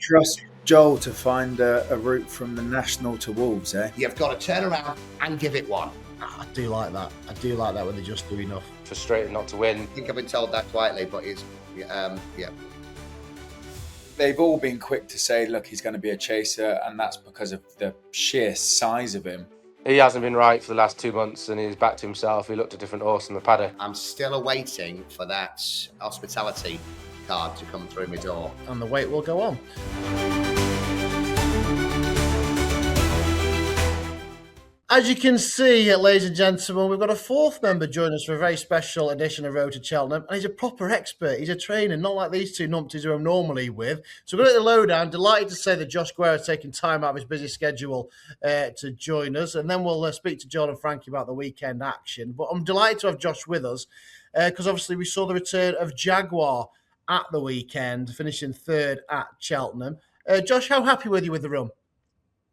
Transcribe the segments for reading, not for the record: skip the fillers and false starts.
trust Joel to find a route from the National to Wolves, eh? You've got to turn around and give it one. I do like that. I do like that when they just do enough. Frustrating not to win. I think I've been told that quietly, but it's, yeah. They've all been quick to say, look, he's going to be a chaser, and that's because of the sheer size of him. He hasn't been right for the last 2 months, and he's back to himself. He looked a different horse in the paddock. I'm still awaiting for that hospitality card to come through my door. And the wait will go on. As you can see, ladies and gentlemen, we've got a fourth member joining us for a very special edition of Road to Cheltenham, and he's a proper expert. He's a trainer, not like these two numpties who I'm normally with. So we're going to the lowdown. Delighted to say that Josh Guerreiro has taken time out of his busy schedule to join us, and then we'll speak to John and Frankie about the weekend action. But I'm delighted to have Josh with us because obviously we saw the return of Jagwar at the weekend, finishing third at Cheltenham. Josh, how happy were you with the run?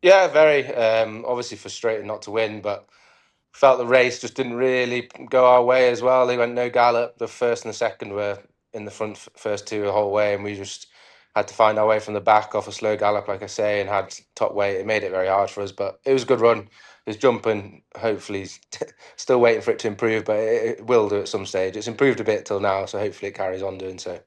Yeah, very. Obviously frustrated not to win, but felt the race just didn't really go our way as well. They went no gallop. The first and the second were in the front first two the whole way, and we just had to find our way from the back off a slow gallop, like I say, and had top weight. It made it very hard for us, but it was a good run. His jumping, hopefully, still waiting for it to improve, but it will do at some stage. It's improved a bit till now, so hopefully it carries on doing so.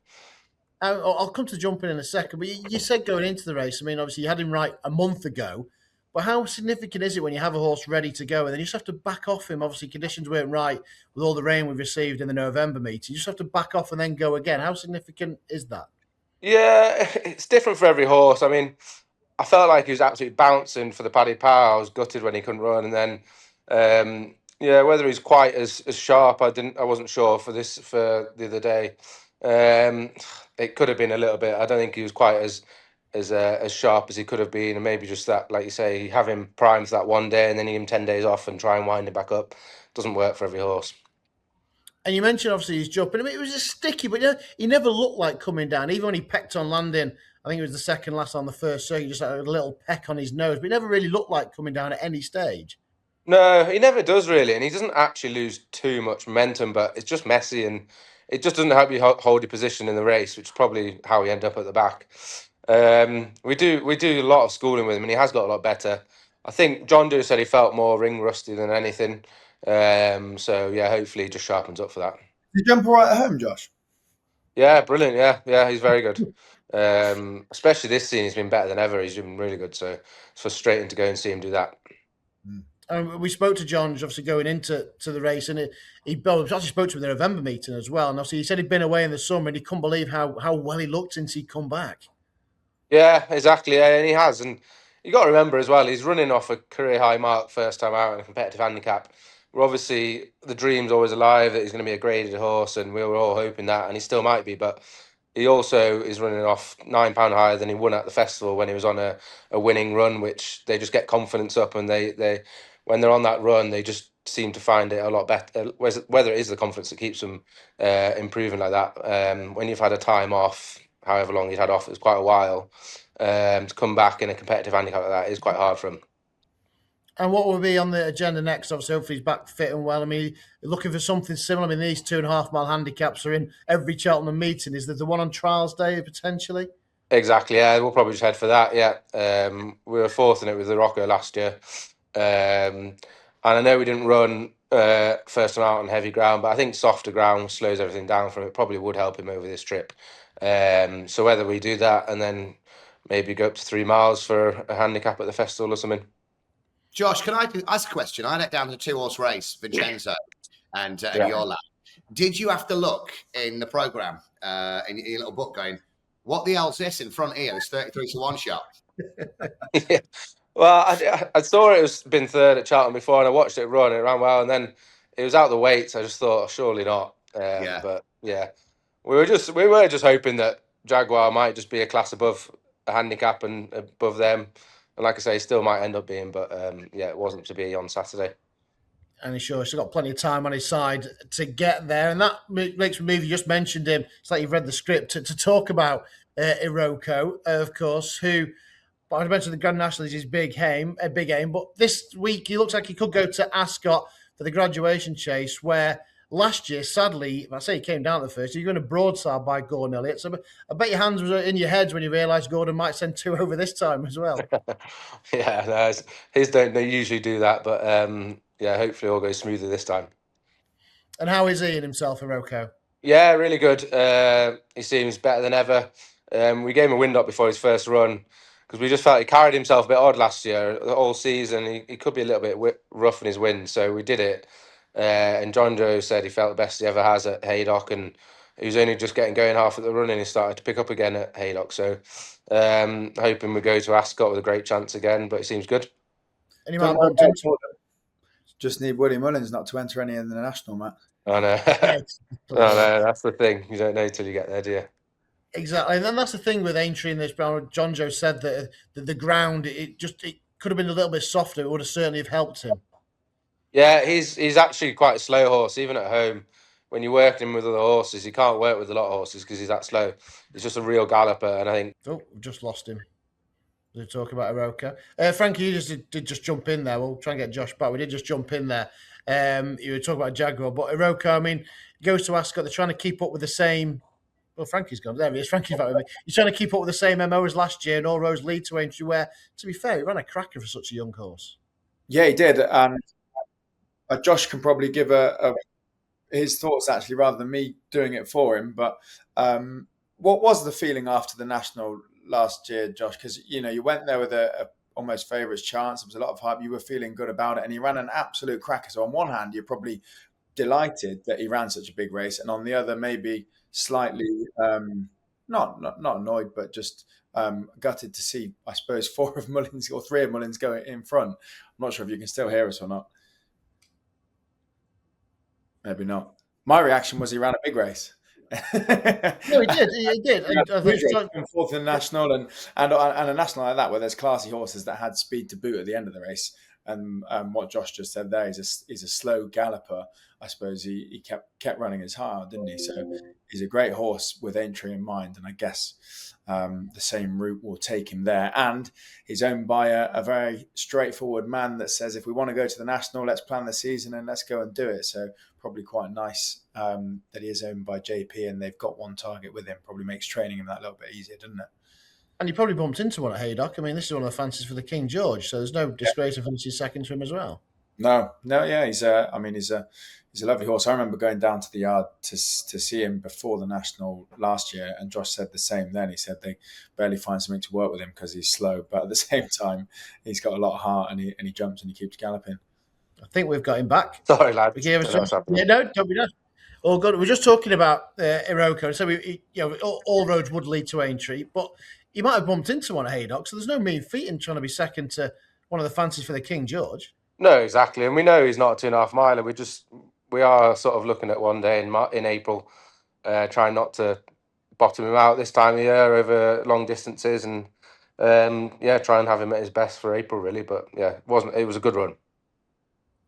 I'll come to jumping in a second, but you said going into the race, I mean, obviously you had him right a month ago, but how significant is it when you have a horse ready to go and then you just have to back off him? Obviously conditions weren't right with all the rain we've received in the November meeting. You just have to back off and then go again. How significant is that? Yeah, it's different for every horse. I mean, I felt like he was absolutely bouncing for the Paddy Power. I was gutted when he couldn't run, and then whether he's quite as sharp, I wasn't sure for the other day. It could have been a little bit. I don't think he was quite as sharp as he could have been, and maybe just that, like you say, have him primed for that one day, and then give him 10 days off and try and wind him back up. Doesn't work for every horse. And you mentioned obviously he's jumping. I mean, it was just sticky, but he never looked like coming down. Even when he pecked on landing, I think it was the second last on the first circuit, just had a little peck on his nose, but he never really looked like coming down at any stage. No, he never does really, and he doesn't actually lose too much momentum, but it's just messy, and it just doesn't help you hold your position in the race, which is probably how we end up at the back. We do a lot of schooling with him, and he has got a lot better. I think John Deere said he felt more ring rusty than anything. So yeah, hopefully he just sharpens up for that. Did you jump all right at home, Josh? Yeah, brilliant. Yeah, he's very good. Especially this season, he's been better than ever. He's been really good. So it's frustrating to go and see him do that. We spoke to John, obviously going into the race, and he actually spoke to him in the November meeting as well. And obviously, he said he'd been away in the summer, and he couldn't believe how well he looked since he'd come back. Yeah, exactly. Yeah, and he has. And you got to remember as well, he's running off a career high mark first time out in a competitive handicap. We're obviously, the dream's always alive that he's going to be a graded horse, and we were all hoping that, and he still might be. But he also is running off £9 higher than he won at the festival when he was on a winning run, which they just get confidence up, and they when they're on that run, they just seem to find it a lot better. Whether it is the confidence that keeps them improving like that. When you've had a time off, however long he's had off, it's quite a while, to come back in a competitive handicap like that is quite hard for him. And what will be on the agenda next? Obviously, hopefully he's back fit and well. I mean, looking for something similar. I mean, these 2.5 mile handicaps are in every Cheltenham meeting. Is there the one on Trials Day potentially? Exactly, yeah. We'll probably just head for that, yeah. We were fourth in it with Iroko last year. And I know we didn't run first time out on heavy ground, but I think softer ground slows everything down for him. It probably would help him over this trip. So whether we do that and then maybe go up to 3 miles for a handicap at the festival or something. Josh, can I ask a question? I let down to 2-horse race, Vincenzo and your lad. Did you have to look in the programme, in your little book, going, what the hell's this in front here? It's 33-1 shot. Yeah. Well, I saw it was been third at Cheltenham before, and I watched it run. It ran well, and then it was out the weights. I just thought, surely not. But yeah, we were just hoping that Jaguar might just be a class above a handicap and above them. And like I say, still might end up being, but it wasn't to be on Saturday. And he's still got plenty of time on his side to get there. And that makes me move. You just mentioned him. It's like you've read the script to talk about Iroko, of course, who, but I mentioned the Grand National is his big aim. But this week he looks like he could go to Ascot for the graduation chase, where last year, sadly, I say he came down at the first, you're going to broadside by Gordon Elliott. So I bet your hands were in your heads when you realised Gordon might send 2 over this time as well. Yeah, no, his don't they usually do that, but yeah, hopefully all goes smoother this time. And how is he in himself, Iroko? Yeah, really good. He seems better than ever. We gave him a wind up before his first run because we just felt he carried himself a bit odd last year, the whole season. He could be a little bit rough in his wind, so we did it. And John Joe said he felt the best he ever has at Haydock, and he was only just getting going half at the run, and he started to pick up again at Haydock. So hoping we go to Ascot with a great chance again, but it seems good. And he might bump into Just need Woody Mullins not to enter any in the national, Matt. I know. I know, that's the thing. You don't know till you get there, do you? Exactly, and then that's the thing with Aintree in this. John Joe said that the ground it could have been a little bit softer. It would have certainly have helped him. Yeah, he's actually quite a slow horse, even at home. When you're working him with other horses, he can't work with a lot of horses because he's that slow. He's just a real galloper, and I think. Oh, we've just lost him. We're talking about Iroko. Frankie, you did just jump in there. We'll try and get Josh back. We did just jump in there. You were talking about Jaguar, but Iroko, I mean, goes to Ascot. They're trying to keep up with the same. Well, Frankie's gone. There he is. Frankie's back with me. He's trying to keep up with the same MO as last year, and all roads lead to Aintree, where, to be fair, he ran a cracker for such a young horse. Yeah, he did. Josh can probably give his thoughts actually rather than me doing it for him. But what was the feeling after the national last year, Josh? Because you went there with a almost favourites chance. There was a lot of hype. You were feeling good about it, and he ran an absolute cracker. So on one hand, you're probably delighted that he ran such a big race, and on the other, maybe slightly not annoyed, but just gutted to see, I suppose, 4 of Mullins or 3 of Mullins going in front. I'm not sure if you can still hear us or not. Maybe not. My reaction was he ran a big race. No, he did. He did. And fourth in the national, and a national like that where there's classy horses that had speed to boot at the end of the race. And what Josh just said there, he's a slow galloper. I suppose he kept running his heart, didn't he? So he's a great horse with Aintree in mind, and I guess the same route will take him there. And he's owned by a very straightforward man that says, if we want to go to the national, let's plan the season and let's go and do it. So probably quite nice that he is owned by JP and they've got one target with him. Probably makes training him that little bit easier, doesn't it? And he probably bumped into one at Haydock. I mean, this is one of the fancies for the King George, so there's no disgrace of finishing second to him as well. No, yeah, he's a lovely horse. I remember going down to the yard to see him before the national last year, and Josh said the same then. He said they barely find something to work with him because he's slow, but at the same time, he's got a lot of heart and he jumps and he keeps galloping. I think we've got him back. Sorry, lad. Yeah, no, don't be daft. Oh, good. We're just talking about Iroko. So all roads would lead to Aintree, but he might have bumped into one at Haydock. So there's no mean feat in trying to be second to one of the fancies for the King George. No, exactly, and we know he's not a 2.5 miler. We are sort of looking at one day in April, trying not to bottom him out this time of year over long distances, and try and have him at his best for April, really. But yeah, it was a good run.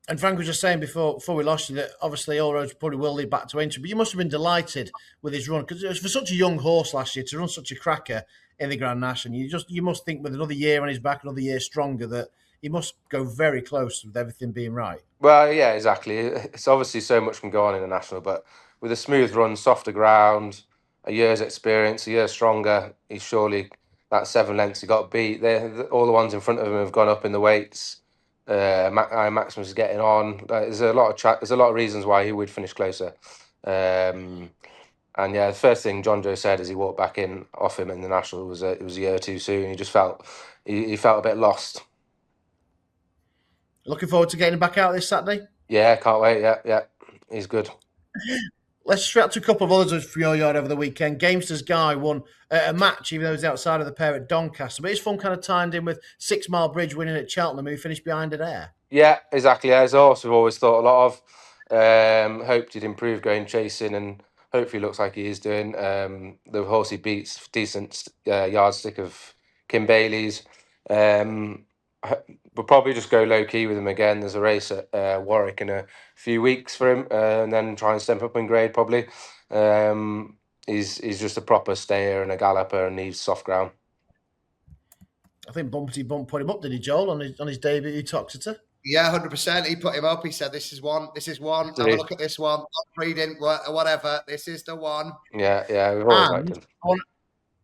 And Frank was just saying before we lost you that obviously all roads probably will lead back to Aintree, but you must have been delighted with his run because it was for such a young horse last year to run such a cracker in the Grand National. You must think with another year on his back, another year stronger, that he must go very close with everything being right. Well, yeah, exactly. It's obviously so much can go on in the national, but with a smooth run, softer ground, a year's experience, a year stronger, he's surely that 7 lengths he got beat. All the ones in front of him have gone up in the weights. Maximus is getting on. There's a lot of reasons why he would finish closer. And yeah, the first thing John Joe said as he walked back in off him in the national was it was a year too soon. He just felt he felt a bit lost. Looking forward to getting him back out this Saturday. Yeah, can't wait. Yeah, he's good. Let's straight to a couple of others for your yard over the weekend. Gamester's Guy won a match, even though he was outside of the pair at Doncaster. But his fun kind of timed in with 6 Mile Bridge winning at Cheltenham, who finished behind it there. Yeah, exactly. As a horse we've always thought a lot of. Hoped he'd improve going chasing, and hopefully looks like he is doing. The horse he beats, decent yardstick of Kim Bailey's. We'll probably just go low key with him again. There's a race at Warwick in a few weeks for him, and then try and step up in grade probably. He's just a proper stayer and a galloper and needs soft ground. I think Bumpty Bump put him up, did he, Joel, on his debut at Toxeter? Yeah, 100%. He put him up. He said, "This is one. This is one. Have a look at this one. Reading whatever. This is the one." Yeah. We've always liked him.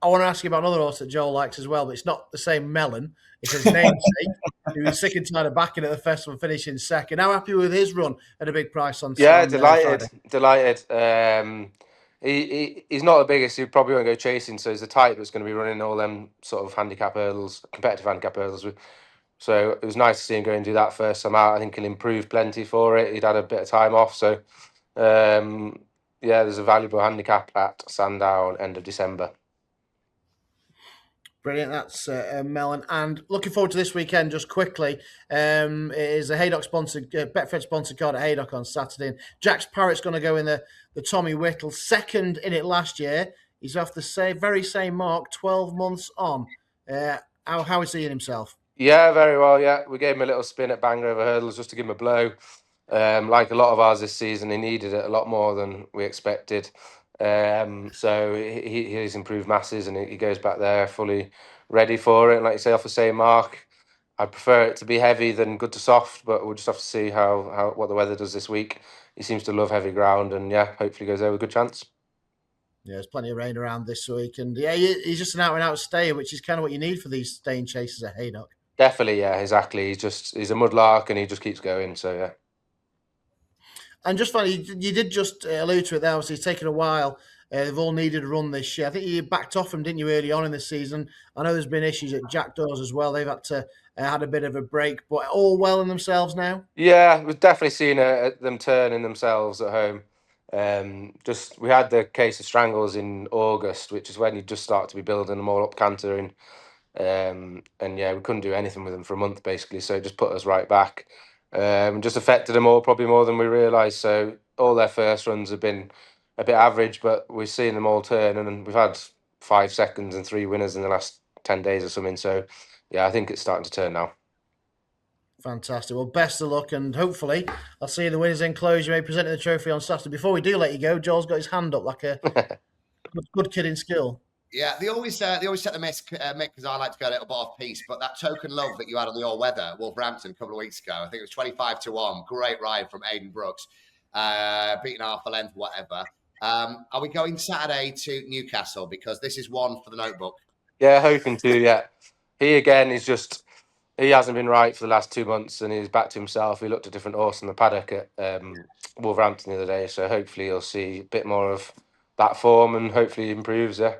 I want to ask you about another horse that Joel likes as well, but it's not the same Melon. It's his namesake, who was sick and tired of backing at the festival, finishing second. How happy with his run at a big price on delighted. Friday? Delighted. He's not the biggest. He probably won't go chasing, so he's the type that's going to be running all them sort of handicap hurdles, competitive handicap hurdles. So it was nice to see him go and do that first time out. I think he'll improve plenty for it. He'd had a bit of time off, so there's a valuable handicap at Sandown end of December. Brilliant. That's Melon. And looking forward to this weekend, just quickly. It is a Haydock sponsored, Betfred sponsored card at Haydock on Saturday. And Jack's Parrot's going to go in the Tommy Whittle, second in it last year. He's off the very same mark, 12 months on. How is he in himself? Yeah, very well. Yeah, we gave him a little spin at Bangor over hurdles just to give him a blow. Like a lot of ours this season, he needed it a lot more than we expected. So he's improved masses and he goes back there fully ready for it. And like you say, off the same mark, I prefer it to be heavy than good to soft, but we'll just have to see what the weather does this week. He seems to love heavy ground and hopefully goes there with a good chance. Yeah, there's plenty of rain around this week. And he's just an out-and-out stayer, which is kind of what you need for these staying chasers at Haydock. Definitely, yeah, exactly. He's a mudlark and he just keeps going, so yeah. And just finally, you did just allude to it there. Obviously, it's taken a while. They've all needed a run this year. I think you backed off them, didn't you, early on in the season? I know there's been issues at Jackdaws as well. They've had to had a bit of a break, but all well in themselves now? Yeah, we've definitely seen them turning themselves at home. We had the case of strangles in August, which is when you just start to be building them all up cantering. And we couldn't do anything with them for a month basically, so it just put us right back. Just affected them all probably more than we realised. So all their first runs have been a bit average, but we've seen them all turn, and we've had 5 seconds and 3 winners in the last 10 days or something. So yeah, I think it's starting to turn now. Fantastic. Well, best of luck, and hopefully I'll see you in the winners' enclosure. You may present the trophy on Saturday. Before we do let you go, Joel's got his hand up like a good kid in school. Yeah, they always set the mick because I like to go a little bit off piece. But that token love that you had on the all-weather Wolverhampton a couple of weeks ago, I think it was 25-1. Great ride from Aidan Brooks, beating half a length, whatever. Are we going Saturday to Newcastle? Because this is one for the notebook. Yeah, hoping to, yeah. He hasn't been right for the last 2 months and he's back to himself. He looked a different horse in the paddock at Wolverhampton the other day. So hopefully you'll see a bit more of that form and hopefully he improves, yeah.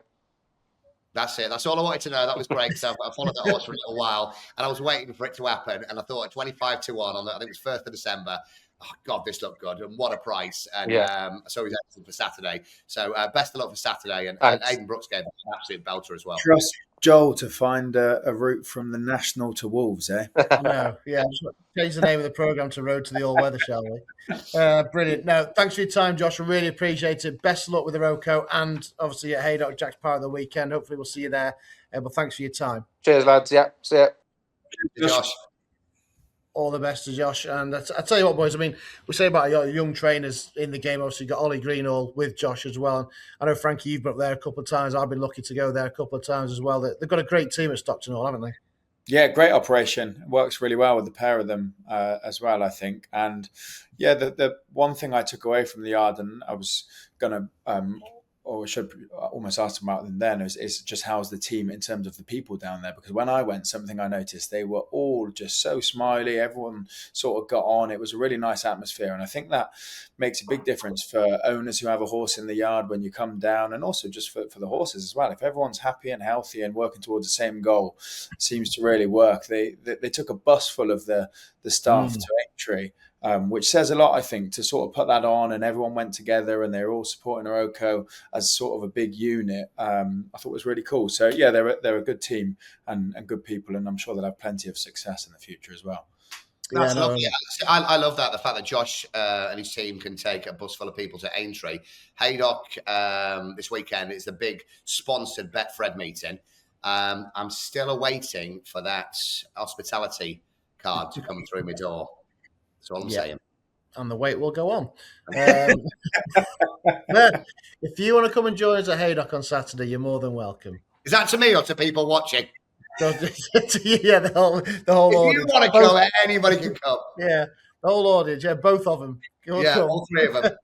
That's it. That's all I wanted to know. That was great because I followed that horse for a little while and I was waiting for it to happen. And I thought at 25-1 on I think it was 1st of December. Oh, God, this looked good. And what a price. And so he's excellent for Saturday. So best of luck for Saturday. And Aidan Brooks gave an absolute belter as well. Trust Joel to find a route from the National to Wolves, eh? No, yeah. Change the name of the programme to Road to the All-Weather, shall we? Brilliant. No, thanks for your time, Josh. I really appreciate it. Best of luck with Iroko and obviously at Haydock, Jack's Part of the weekend. Hopefully we'll see you there. But thanks for your time. Cheers, lads. Yeah, see ya. Josh. All the best to Josh. And I tell you what, boys, I mean, we say about young trainers in the game. Obviously, you've got Ollie Greenall with Josh as well. And I know, Frankie, you've been up there a couple of times. I've been lucky to go there a couple of times as well. They've got a great team at Stockton Hall, haven't they? Yeah, great operation. It works really well with the pair of them as well, I think. And yeah, the one thing I took away from the yard, and I was going to, or should almost ask them about them then, is just how's the team in terms of the people down there? Because when I went, something I noticed, they were all just so smiley. Everyone sort of got on. It was a really nice atmosphere. And I think that makes a big difference for owners who have a horse in the yard when you come down, and also just for the horses as well. If everyone's happy and healthy and working towards the same goal, it seems to really work. They took a bus full of the staff to Aintree, which says a lot, I think, to sort of put that on, and everyone went together and they were all supporting Iroko as sort of a big unit. I thought it was really cool. So yeah, they're a good team and good people, and I'm sure they'll have plenty of success in the future as well. That's lovely. I love that, the fact that Josh and his team can take a bus full of people to Aintree. Haydock this weekend is the big sponsored Betfred meeting. I'm still awaiting for that hospitality card to come through my door. That's all I'm saying. And the wait will go on. If you want to come and join us at Haydock on Saturday, you're more than welcome. Is that to me or to people watching? Yeah, the whole If audience. you want to come, anybody can come. Yeah, the whole audience. Yeah, both of them. All three of them.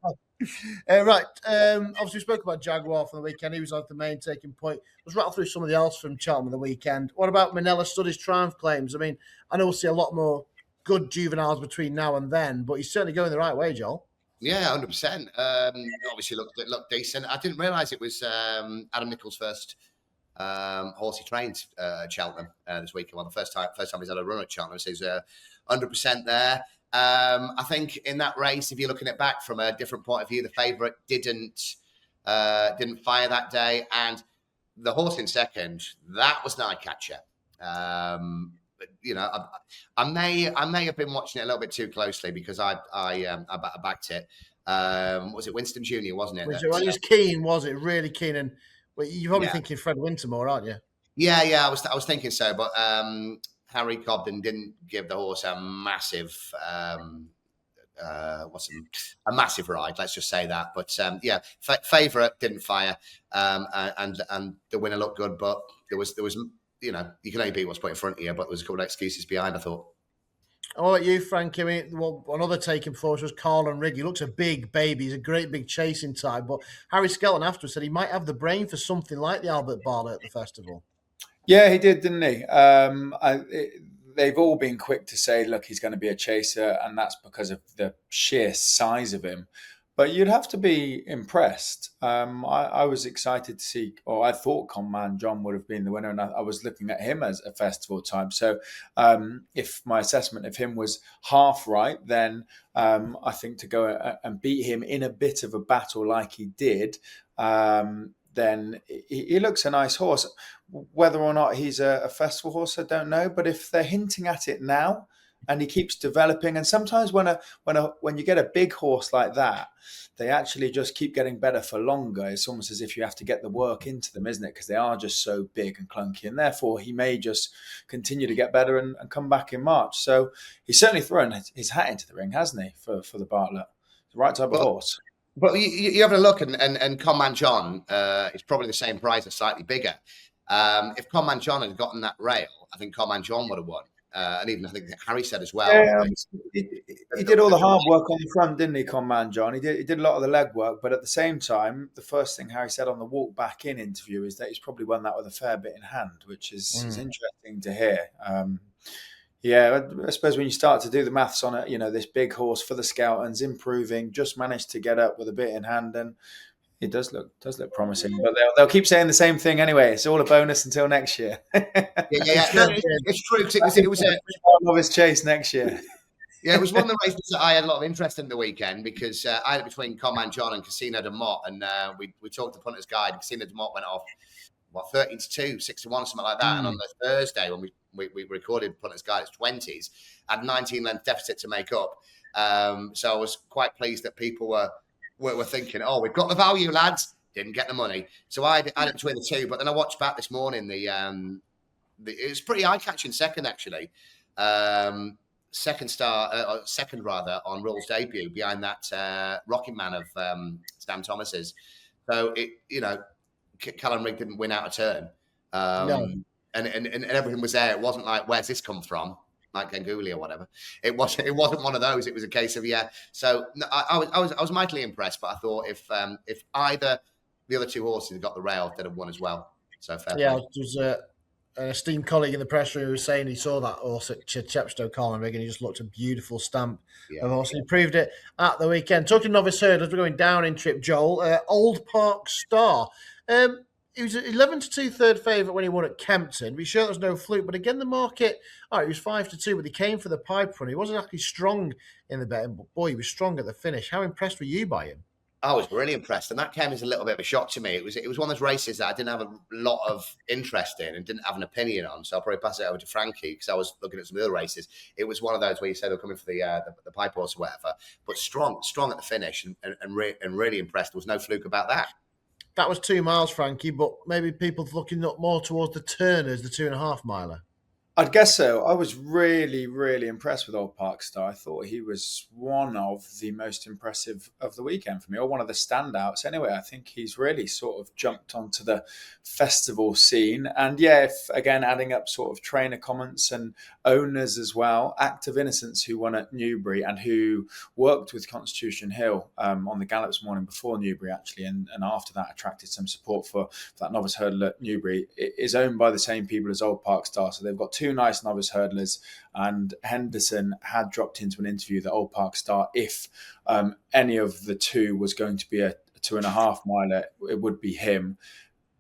Right. Obviously, we spoke about Jaguar from the weekend. He was like the main taking point. Let's rattle through some of the else from Cheltenham on the weekend. What about Manella Studies' triumph claims? I mean, I know we'll see a lot more good juveniles between now and then, but he's certainly going the right way, Joel. Yeah, 100%. Obviously looked decent. I didn't realise it was Adam Nichols' first horse he trained at Cheltenham this weekend. Well, the first time he's had a run at Cheltenham, so he's 100% there. I think in that race, if you're looking at back from a different point of view, the favourite didn't fire that day, and the horse in second, that was an eye catcher. You know, I may have been watching it a little bit too closely because I backed it. Was it Winston Jr., wasn't it? It was keen, was it? Really keen. And well, you're probably thinking Fred Wintermore, aren't you? Yeah, I was thinking so, but Harry Cobden didn't give the horse a massive a massive ride. Let's just say that. But favourite didn't fire, and the winner looked good, but there was you know, you can only beat what's put in front of you, but there was a couple of excuses behind, I thought. What about you, Frankie? I mean, well, another taking force was Carl and Rigg. He looks a big baby. He's a great big chasing type. But Harry Skelton afterwards said he might have the brain for something like the Albert Barley at the festival. Yeah, he did, didn't he? They've all been quick to say, look, he's going to be a chaser, and that's because of the sheer size of him. But you'd have to be impressed. I was excited to see, or I thought Conman John would have been the winner, and I was looking at him as a festival type. So if my assessment of him was half right, then I think to go and beat him in a bit of a battle like he did, then he looks a nice horse. Whether or not he's a festival horse, I don't know. But if they're hinting at it now, and he keeps developing, and sometimes when you get a big horse like that, they actually just keep getting better for longer. It's almost as if you have to get the work into them, isn't it? Because they are just so big and clunky, and therefore he may just continue to get better and come back in March. So he's certainly thrown his hat into the ring, hasn't he, for the Bartlett? The right type of horse. But you have a look, and Conman John is probably the same price, or slightly bigger. If Conman John had gotten that rail, I think Conman John would have won. And even I think Harry said as well. Yeah, he did all the hard work on the front, didn't he, Conman John? He did a lot of the leg work, but at the same time, the first thing Harry said on the walk back in interview is that he's probably won that with a fair bit in hand, which is interesting to hear. I suppose when you start to do the maths on it, you know, this big horse for the Skeltons improving, just managed to get up with a bit in hand, and it does look promising. But they'll keep saying the same thing anyway. It's all a bonus until next year. No, it's true. It was his chase next year. Yeah, it was one of the races that I had a lot of interest in the weekend because I had it between Conman John and Casino de Mott, and we talked to Punters Guide. Casino de Mott went off 13-2, 6-1, something like that. And on the Thursday when we recorded Punters Guide, it's 20s, had 19 length deficit to make up. So I was quite pleased that people were thinking, oh, we've got the value, lads. Didn't get the money. So I had it between the two. But then I watched back this morning. It was pretty eye-catching second, actually. Second on Rule's debut behind that Rocking Man of Sam Thomas's. So Callum Rigg didn't win out a turn. No. And everything was there. It wasn't like, where's this come from? Like Ganguly or whatever. It wasn't one of those. It was a case of So I was mightily impressed, but I thought if either the other two horses had got the rail, they'd have won as well. So fair. Yeah, there was an esteemed colleague in the press room who was saying he saw that horse at Chepstow, Colin Rigg, and he just looked a beautiful stamp of horse. And he proved it at the weekend. Talking novice hurdlers, we're going down in trip, Joel. Old Park Star. He was 11-2 third favourite when he won at Kempton. Be sure there was no fluke, but again the market. All right, he was 5-2, but he came for the pipe run. He wasn't actually strong in the betting, but boy, he was strong at the finish. How impressed were you by him? I was really impressed, and that came as a little bit of a shock to me. It was one of those races that I didn't have a lot of interest in and didn't have an opinion on. So I'll probably pass it over to Frankie because I was looking at some other races. It was one of those where you said they're coming for the pipe horse or whatever, but strong at the finish and really impressed. There was no fluke about that. That was 2 miles, Frankie, but maybe people looking up more towards the Turners, the 2.5 miler. I'd guess so. I was really, really impressed with Old Park Star. I thought he was one of the most impressive of the weekend for me, or one of the standouts anyway. I think he's really sort of jumped onto the festival scene. And yeah, if again, adding up sort of trainer comments and owners as well, Active Innocence, who won at Newbury and who worked with Constitution Hill on the Gallops morning before Newbury, actually, and after that attracted some support for that novice hurdle at Newbury, it is owned by the same people as Old Park Star. So they've got two nice novice hurdlers, and Henderson had dropped into an interview that Old Park Star, if any of the two was going to be a 2.5 miler, it would be him,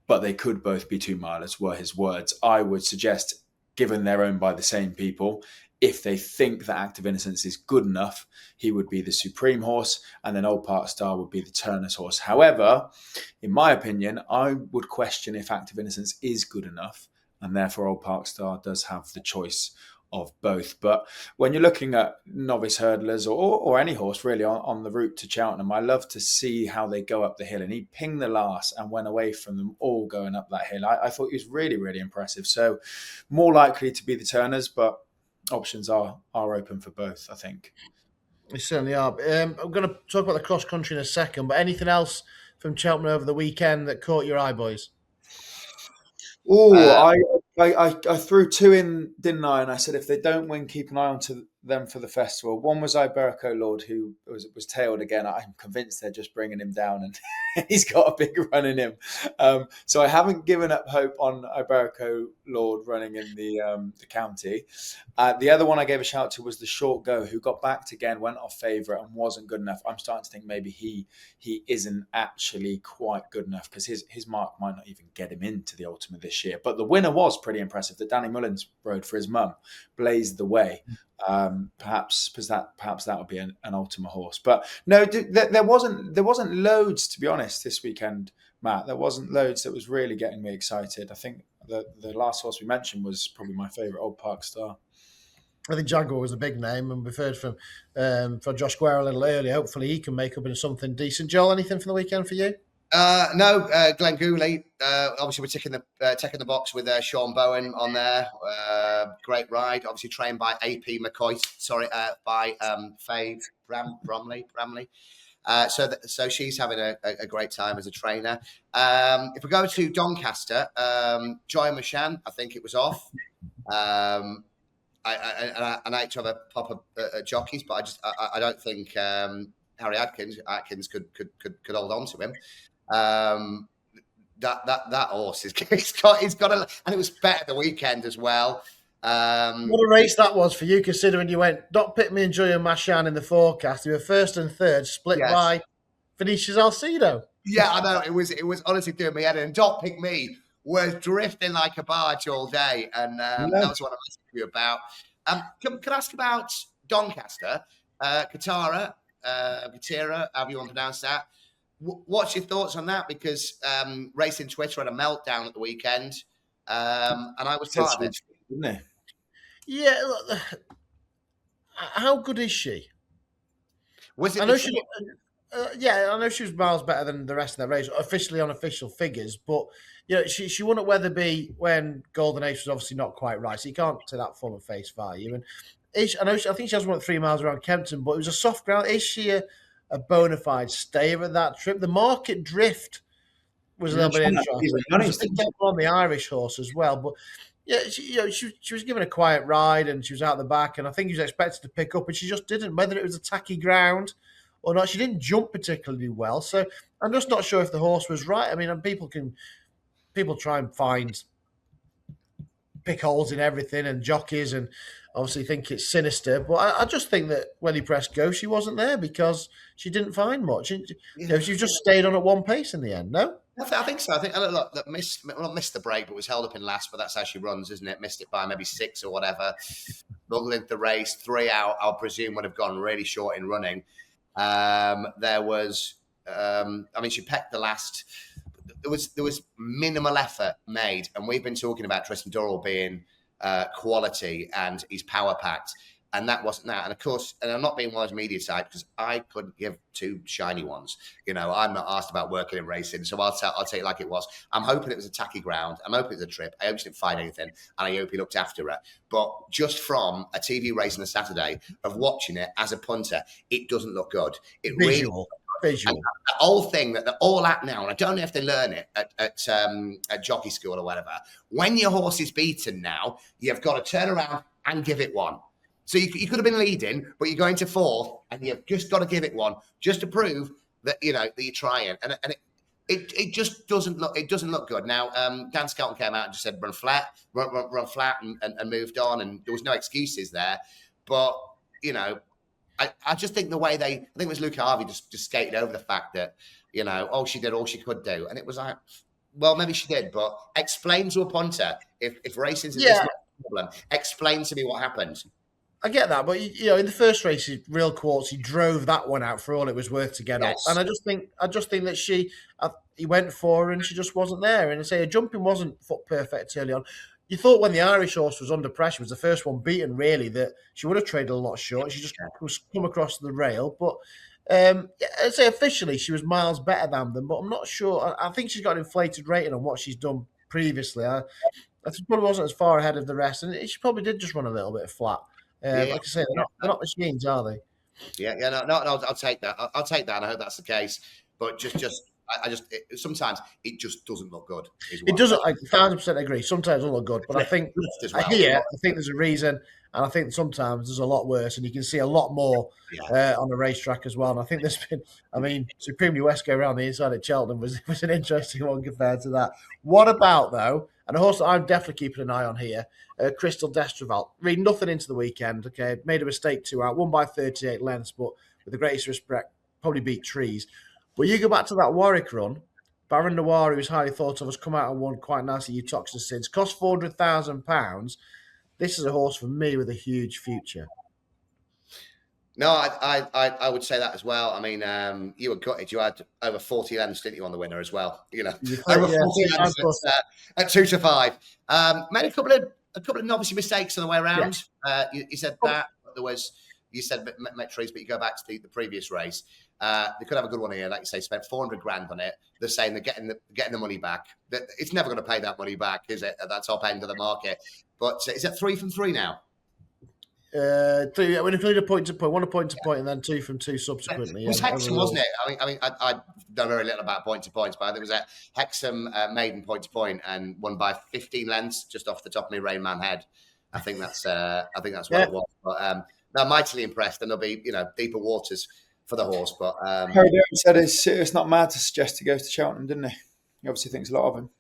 but they could both be 2 milers, were his words. I would suggest, given they're owned by the same people, if they think that Active Innocence is good enough, he would be the Supreme horse, and then Old Park Star would be the Turner's horse. However, in my opinion, I would question if Active Innocence is good enough, and therefore Old Park Star does have the choice of both. But when you're looking at novice hurdlers or any horse really on the route to Cheltenham, I love to see how they go up the hill. And he pinged the last and went away from them all going up that hill. I thought he was really, really impressive. So more likely to be the Turners, but options are open for both, I think. They certainly are. I'm going to talk about the cross country in a second, but anything else from Cheltenham over the weekend that caught your eye, boys? Oh, I threw two in, didn't I? And I said if they don't win, keep an eye on to them for the festival. One was Iberico Lord, who was tailed again. I'm convinced they're just bringing him down, and he's got a big run in him. So I haven't given up hope on Iberico Lord running in the county. The other one I gave a shout to was the Short Go, who got backed again, went off favourite, and wasn't good enough. I'm starting to think maybe he isn't actually quite good enough, because his mark might not even get him into the Ultimate this year. But the winner was pretty impressive. That Danny Mullins rode for his mum, blazed the way. Perhaps that would be an Ultima horse, but no, there wasn't loads, to be honest, this weekend, Matt. There wasn't loads that was really getting me excited. I think the last horse we mentioned was probably my favourite, Old Park Star. I think Jaguar was a big name, and we've heard from Josh Guerreiro a little earlier. Hopefully he can make up into something decent. Joel, anything from the weekend for you? No, Glenn Gooley. Obviously, we're ticking the box with Sean Bowen on there. Great ride. Obviously, trained by AP McCoy. By Faye Bramley. So she's having a great time as a trainer. If we go to Doncaster, Joy Machan, I think it was off. I hate to have a pop at jockeys, but I don't think Harry Atkins could hold on to him. That horse he's got a, and it was better the weekend as well. What a race that was for you, considering you went Doc Pickme and Joy Machan in the forecast. You were first and third, split by Venetia's Alcedo. Yeah, I know. It was honestly doing me head in. Doc Pickme was drifting like a barge all day, and that was what I was asking you about. Can I ask about Doncaster, Katara, however you want to pronounce that? What's your thoughts on that? Because Racing Twitter had a meltdown at the weekend, and I was part of it. Didn't he? Yeah. Look, how good is she? Was it? I know she. I know she was miles better than the rest of the race, officially on official figures. But she won at Wetherby when Golden Ace was obviously not quite right, so you can't take that form of face value. And I think she has won 3 miles around Kempton, but it was a soft ground. Is she a bona fide stayer at that trip? The market drift was a little bit interesting. There's a big tempo on the Irish horse as well, but she was given a quiet ride and she was out the back, and I think she was expected to pick up, and she just didn't. Whether it was a tacky ground or not, she didn't jump particularly well. So I'm just not sure if the horse was right. I mean, people try and pick holes in everything, and jockeys, and obviously think it's sinister. But I just think that when he pressed go, she wasn't there because she didn't find much. She just stayed on at one pace in the end. No. I think so. I think look, missed the break, but was held up in last. But that's how she runs, isn't it? Missed it by maybe 6 or whatever. Lugged into the race, 3 out. I'll presume would have gone really short in running. There was, she pecked the last. There was minimal effort made, and we've been talking about Tristan Durrell being quality and he's power packed. And that wasn't that. And of course, and I'm not being one of those media side because I couldn't give two shiny ones. You know, I'm not asked about working in racing, so I'll tell it like it was. I'm hoping it was a tacky ground. I'm hoping it was a trip. I hope she didn't find anything, and I hope he looked after her. But just from a TV race on a Saturday of watching it as a punter, it doesn't look good. It Visual. And the whole thing that they're all at now, and I don't know if they learn it at jockey school or whatever. When your horse is beaten now, you've got to turn around and give it one. So you could have been leading, but you're going to fourth, and you've just got to give it one just to prove that that you're trying. And it just doesn't look good. Now Dan Skelton came out and just said run flat, and moved on, and there was no excuses there. But I just think the way I think it was Luke Harvey just skated over the fact that she did all she could do, and it was like, well, maybe she did, but explain to a punter if racing's this problem. Explain to me what happened. I get that, but in the first race, Real Quartz, he drove that one out for all it was worth to get up, and I just think that he went for her and she just wasn't there. And I say her jumping wasn't foot perfect early on. You thought when the Irish horse was under pressure, was the first one beaten, really, that she would have traded a lot short. She just come across the rail, but I'd say officially she was miles better than them. But I'm not sure. I think she's got an inflated rating on what she's done previously. I think probably wasn't as far ahead of the rest, and she probably did just run a little bit flat. Like I say, they're not machines, are they? No, I'll take that. I'll take that, and I hope that's the case. But sometimes it just doesn't look good. It doesn't. I 1,000% agree. Sometimes it doesn't look good, but I think I think there's a reason, and I think sometimes there's a lot worse, and you can see a lot more on the racetrack as well. And I think there's been, Supremely West go around the inside at Cheltenham was an interesting one compared to that. What about though? And a horse that I'm definitely keeping an eye on here, Crystal Destraval. Read nothing into the weekend. Okay, made a mistake 2 out, won by 38 lengths, but with the greatest respect, probably beat trees. But you go back to that Warwick run, Baron Noir, who was highly thought of, has come out and won quite nicely. Utoxeter since, cost £400,000. This is a horse for me with a huge future. No, I would say that as well. I mean, you were gutted. You had over 40 lengths, didn't you, on the winner as well? Over 40 lengths at 2 to 5. Made a couple of novice mistakes on the way around. Yeah. You said that you said met trees, but you go back to the previous race. They could have a good one here, like you say. Spent $400,000 on it. They're saying they're getting the money back. It's never going to pay that money back, is it? At that top end of the market. But is it 3 from 3 now? 3. When you played a point to point, 1 point to point, and then 2 from 2 subsequently. It was Hexham, wasn't it? I know very little about point to points, but I think it was at Hexham maiden point to point and won by 15 lengths just off the top of my Rain Man head. I think that's what it was. But I'm mightily impressed, and there'll be deeper waters for the horse. But Harry Durham said it's not mad to suggest he goes to Cheltenham, didn't he? He obviously thinks a lot of him.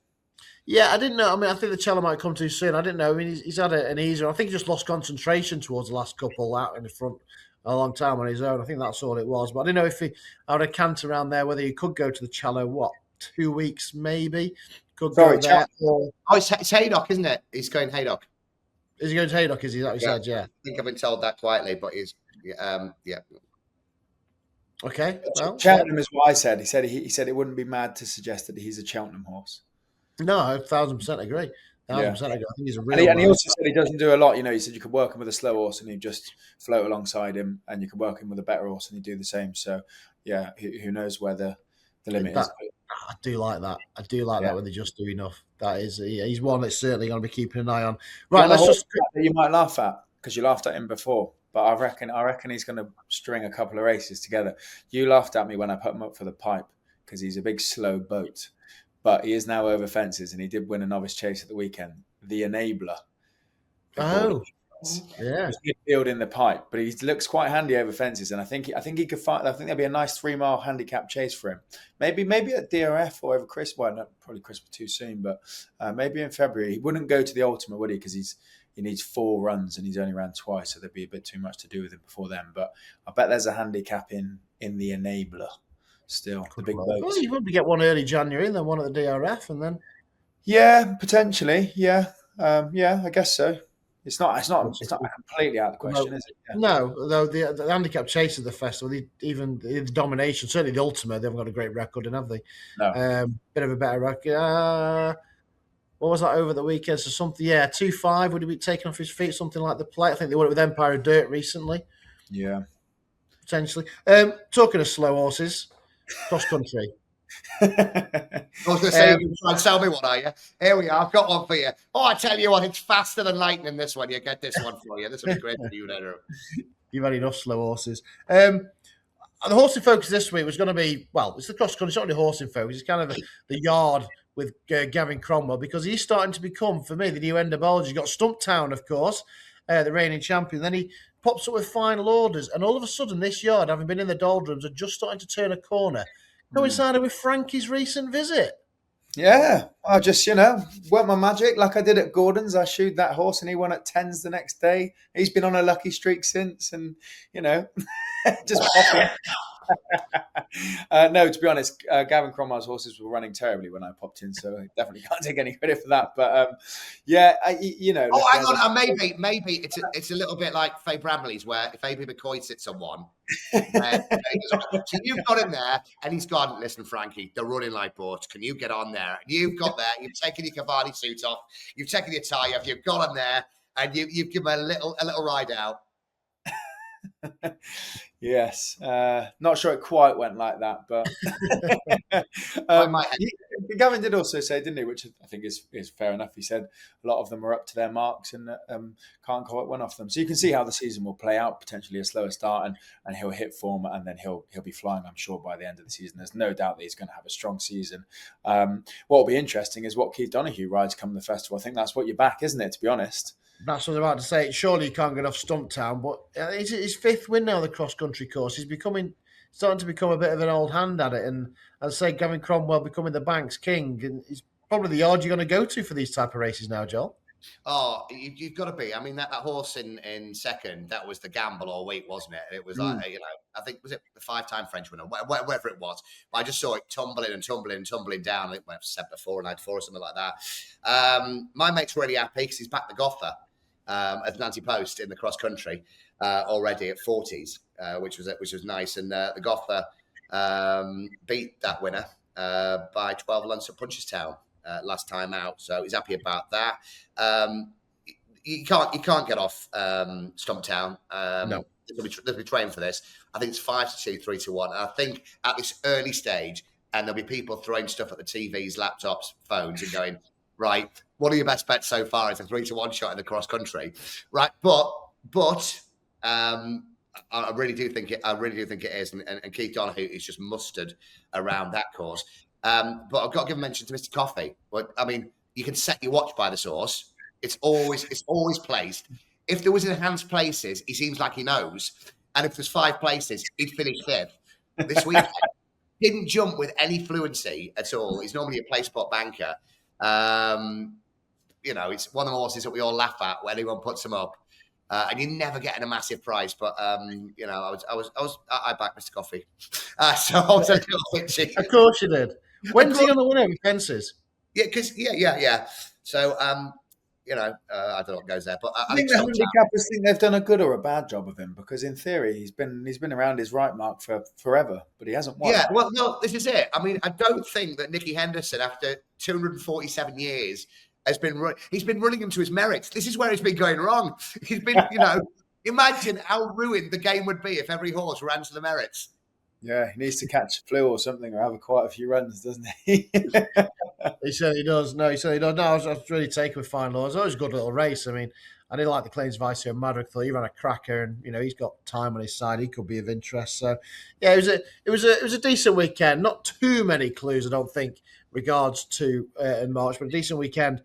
Yeah, I didn't know. I mean, I think the Cheltenham might come too soon. I didn't know. I mean, he's had an easier. I think he just lost concentration towards the last couple out in the front a long time on his own. I think that's all it was. But I didn't know if he had a cant around there, whether he could go to the Cello, 2 weeks maybe? Could go there. It's Haydock, isn't it? He's going Haydock. Is he going to Haydock? Is he? That said, yeah. I think I've been told that quietly, but he's, yeah. Okay. Well, Cheltenham is what I said. He said it wouldn't be mad to suggest that he's a Cheltenham horse. No, I 1,000% agree. 1,000% agree. I think he's a real. And he also said he doesn't do a lot. He said you could work him with a slow horse and he'd just float alongside him, and you could work him with a better horse and he'd do the same. So, yeah, who knows where the limit is. I do like that. I do like that when they just do enough. That is, he's one that's certainly going to be keeping an eye on. Right, let's just. You might laugh at because you laughed at him before, but I reckon he's going to string a couple of races together. You laughed at me when I put him up for the pipe because he's a big slow boat. But he is now over fences, and he did win a novice chase at the weekend. The Enabler. Oh, yeah. He's midfield in the pipe, but he looks quite handy over fences, and I think he could find. I think there'd be a nice 3-mile handicap chase for him. Maybe at DRF or over Christmas. Well, not probably Christmas too soon, but maybe in February. He wouldn't go to the Ultimate, would he? Because he needs 4 runs, and he's only ran twice, so there'd be a bit too much to do with him before then. But I bet there's a handicap in the Enabler. Still, the big boats. Well, you probably get one early January and then one at the DRF, and then. Yeah, potentially. Yeah, I guess so. It's not completely out of the question, is it? Yeah. No, though the handicap chase of the festival, even the domination, certainly the Ultimate, they haven't got a great record, have they? No. Bit of a better record. what was that over the weekend? So something, 2-5. Would he be taken off his feet? Something like the plate. I think they won it with Empire of Dirt recently, Yeah. potentially. Talking of slow horses, cross country. I was going to say, you try and sell me one, are you? Here we are. I've got one for you. Oh, I tell you what, it's faster than lightning, this one. You get this one for you. This will be great for you, Andrew. You've had enough slow horses. The horse in focus this week was going to be, it's the cross country, it's not really horse in focus. It's kind of the yard with Gavin Cromwell, because he's starting to become, for me, the new endomologist. He's got Stumptown, of course, the reigning champion. Then he pops up with final orders, and all of a sudden, this yard, having been in the doldrums, are just starting to turn a corner, coincided with Frankie's recent visit. Yeah, I just, worked my magic like I did at Gordon's. I shoed that horse and he won at tens the next day. He's been on a lucky streak since, and, just popping. No, to be honest, Gavin Cromwell's horses were running terribly when I popped in, so I definitely can't take any credit for that. But Oh, hang on, maybe it's a little bit like Faye Bramley's, where if AB McCoy sits on one, so you've got him there, and he's gone. Listen, Frankie, they're running like boats. Can you get on there? And you've got there. You've taken your Cavalli suit off. You've taken your tie off. You've got him there, and you've given him a little ride out. Yes, not sure it quite went like that, but Gavin did also say, didn't he, which I think is fair enough. He said a lot of them are up to their marks and can't quite win off them. So you can see how the season will play out. Potentially a slower start, and he'll hit form, and then he'll be flying, I'm sure, by the end of the season. There's no doubt that he's going to have a strong season. What will be interesting is what Keith Donoghue rides come the festival. I think that's what you're back, isn't it? To be honest. That's what I was about to say. Surely he can't get off Stumptown, but it's his fifth win now on the cross-country course. He's starting to become a bit of an old hand at it. And as I say, Gavin Cromwell becoming the Banks king, and he's probably the yard you're going to go to for these type of races now, Joel. Oh, you've got to be. I mean, that horse in second, that was the gamble all week, wasn't it? It was like, I think, was it the 5-time French winner, whatever it was. But I just saw it tumbling down. I think went 7-4 and 9-4 or something like that. My mate's really happy because he's back the Gotha at Nancy Post in the cross country already at 40s, which was nice. And the Gotha beat that winner by 12 lengths at Punchestown last time out, so he's happy about that. You can't get off Stumptown. No, they'll be trained for this. I think it's 5-2, 3-1. And I think at this early stage, and there'll be people throwing stuff at the TVs, laptops, phones, and going, right, what are your best bets so far? It's a 3-1 shot in the cross country, right? But I really do think it is, and Keith Donoghue is just mustard around that course. But I've got to give a mention to Mr. Coffey. Well, I mean, you can set your watch by the source. It's always placed. If there was enhanced places, he seems like he knows. And if there's 5 places, he'd finish 5th. This week, didn't jump with any fluency at all. He's normally a play spot banker. It's one of the horses that we all laugh at when anyone puts him up. And you're never getting a massive price, but I backed Mr. Coffey, so I was a little bit cheeky. Of course you did. When's he going to win over fences? Yeah, because So I don't know what goes there, but I think the handicappers think they've done a good or a bad job of him, because in theory he's been around his right mark for forever, but he hasn't won. Yeah, well, no, this is it. I mean, I don't think that Nicky Henderson, after 247 years. He's been running him to his merits. This is where he's been going wrong. He's been, imagine how ruined the game would be if every horse ran to the merits. Yeah, he needs to catch flu or something, or have quite a few runs, doesn't he? He certainly does. No, he certainly does. No, I was really taken with Fine Laws. It was a good little race. I mean, I didn't like the Claims Vice here. Madrick thought he ran a cracker, and he's got time on his side. He could be of interest. So, yeah, it was a decent weekend. Not too many clues, I don't think, regards to in March, but a decent weekend.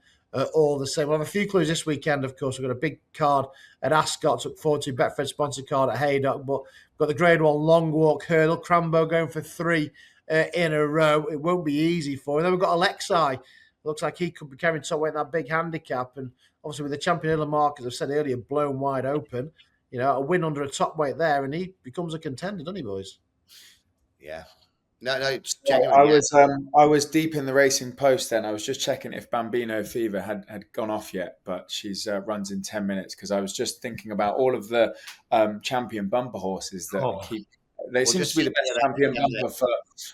All the same. We'll have a few clues this weekend, of course. We've got a big card at Ascot, look forward to Betfred sponsored card at Haydock, but we've got the Grade 1 long walk hurdle. Crambo going for 3 in a row. It won't be easy for him. Then we've got Alexei. Looks like he could be carrying top weight in that big handicap. And obviously with the champion Illa Mark, as I've said earlier, blown wide open, a win under a top weight there, and he becomes a contender, doesn't he, boys? Yeah. No, it's genuine. I was deep in the Racing Post then. I was just checking if Bambino Fever had gone off yet, but she's runs in 10 minutes, because I was just thinking about all of the champion bumper horses that keep It seems to be the best champion bumper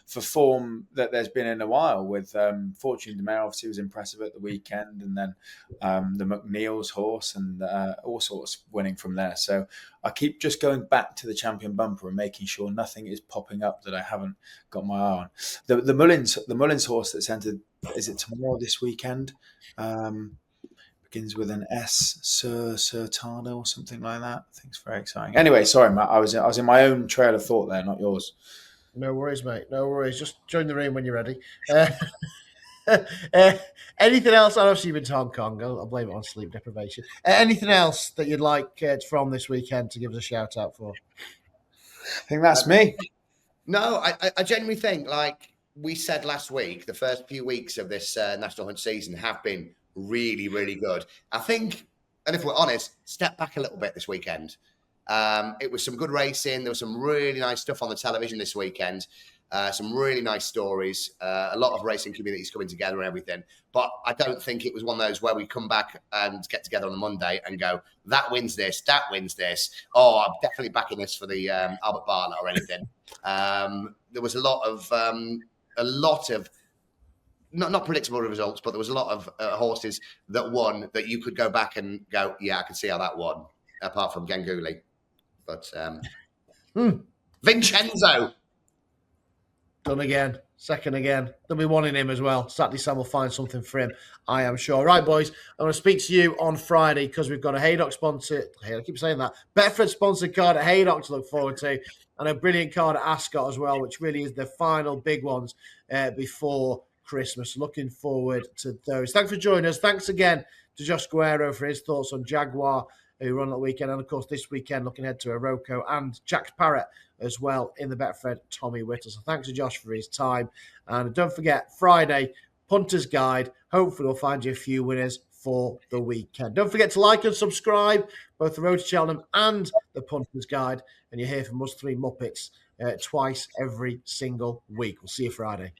for form that there's been in a while. With Fortune de Mer, obviously was impressive at the weekend, and then the McNeil's horse, and all sorts winning from there. So I keep just going back to the champion bumper and making sure nothing is popping up that I haven't got my eye on. The Mullins horse that's entered, is it tomorrow this weekend? Begins with an S, Sir Tado or something like that. I think it's very exciting. Anyway, sorry, Matt. I was in my own trail of thought there, not yours. No worries, mate. No worries. Just join the room when you're ready. Anything else? Obviously, you've been to Hong Kong. I'll blame it on sleep deprivation. Anything else that you'd like from this weekend to give us a shout out for? I think that's me. No, I genuinely think, like we said last week, the first few weeks of this National Hunt season have been really, really good. I think, and if we're honest, step back a little bit this weekend. It was some good racing. There was some really nice stuff on the television this weekend. Some really nice stories. A lot of racing communities coming together and everything. But I don't think it was one of those where we come back and get together on a Monday and go, that wins this, that wins this. Oh, I'm definitely backing this for the Albert Bartlett or anything. There was a lot of not predictable results, but there was a lot of horses that won that you could go back and go, yeah, I can see how that won, apart from Ganguly. But Vincenzo. Done again. Second again. There'll be one in him as well. Saturday Sam will find something for him, I am sure. Right, boys, I'm going to speak to you on Friday because we've got a Haydock sponsor. I keep saying that. Betfred sponsored card at Haydock to look forward to, and a brilliant card at Ascot as well, which really is the final big ones before Christmas. Looking forward to those. Thanks for joining us. Thanks again to Josh Guerreiro for his thoughts on Jaguar, who run that weekend. And, of course, this weekend, looking ahead to Iroko and Jack Parrott as well in the Betfred Tommy Whittle. So thanks to Josh for his time. And don't forget, Friday, Punters Guide. Hopefully we'll find you a few winners for the weekend. Don't forget to like and subscribe, both the Road to Cheltenham and the Punters Guide. And you hear from us three Muppets twice every single week. We'll see you Friday.